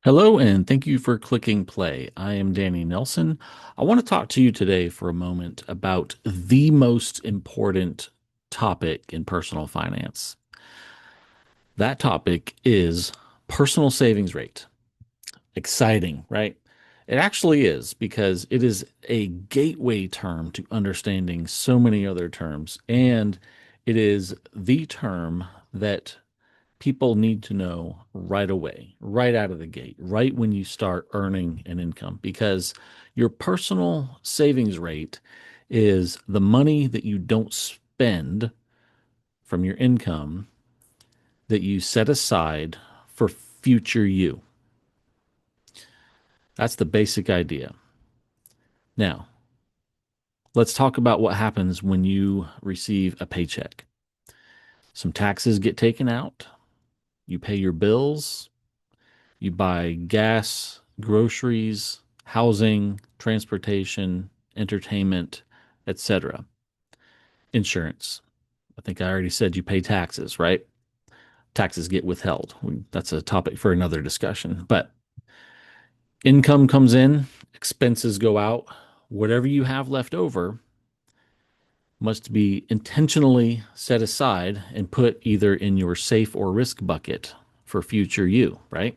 Hello, and thank you for clicking play. I am Danny Nelson. I want to talk to you today for a moment about the most important topic in personal finance. That topic is personal savings rate. Exciting, right? It actually is because it is a gateway term to understanding so many other terms, and it is the term that people need to know right away, right out of the gate, right when you start earning an income, because your personal savings rate is the money that you don't spend from your income that you set aside for future you. That's the basic idea. Now, let's talk about what happens when you receive a paycheck. Some taxes get taken out, you pay your bills, you buy gas, groceries, housing, transportation, entertainment, etc. Insurance. I think I already said you pay taxes, right? Taxes get withheld. That's a topic for another discussion. But income comes in, expenses go out. Whatever you have left over must be intentionally set aside and put either in your safe or risk bucket for future you, right?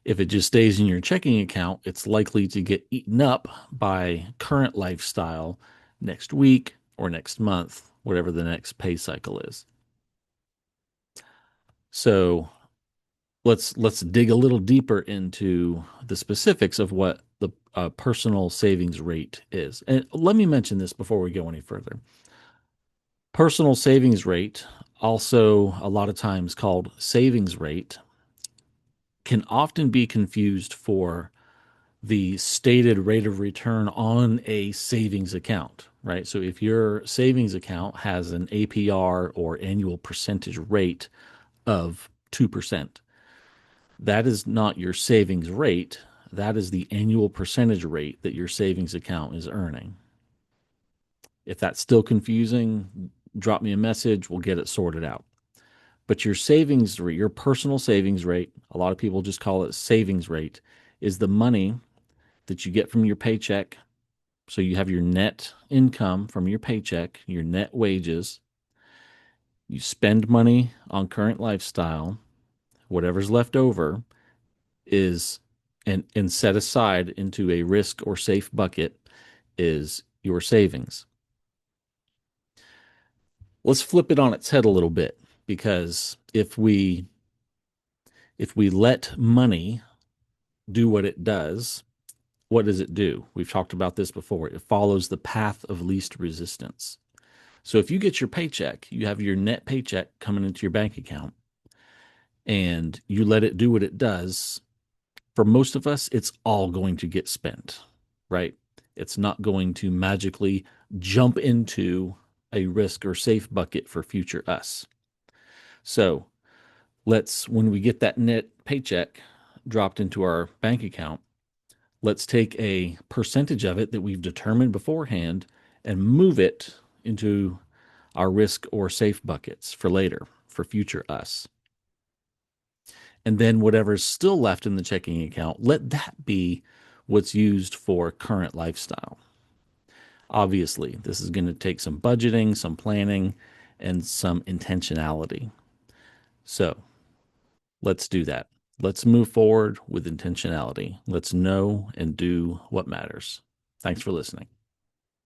If it just stays in your checking account, it's likely to get eaten up by current lifestyle next week or next month, whatever the next pay cycle is. So let's dig a little deeper into the specifics of what the personal savings rate is. And let me mention this before we go any further. Personal savings rate, also a lot of times called savings rate, can often be confused for the stated rate of return on a savings account, right? So if your savings account has an APR or annual percentage rate of 2%, that is not your savings rate. That is the annual percentage rate that your savings account is earning. If that's still confusing, drop me a message. We'll get it sorted out. But your savings rate, your personal savings rate, a lot of people just call it savings rate, is the money that you get from your paycheck. So you have your net income from your paycheck, your net wages. You spend money on current lifestyle. Whatever's left over is and set aside into a risk or safe bucket is your savings. Let's flip it on its head a little bit because if we let money do what it does, what does it do? We've talked about this before. It follows the path of least resistance. So if you get your paycheck, you have your net paycheck coming into your bank account and you let it do what it does, for most of us, it's all going to get spent, right? It's not going to magically jump into a risk or safe bucket for future us. So when we get that net paycheck dropped into our bank account, let's take a percentage of it that we've determined beforehand and move it into our risk or safe buckets for later, for future us. And then whatever's still left in the checking account, let that be what's used for current lifestyle. Obviously, this is going to take some budgeting, some planning, and some intentionality. So let's do that. Let's move forward with intentionality. Let's know and do what matters. Thanks for listening.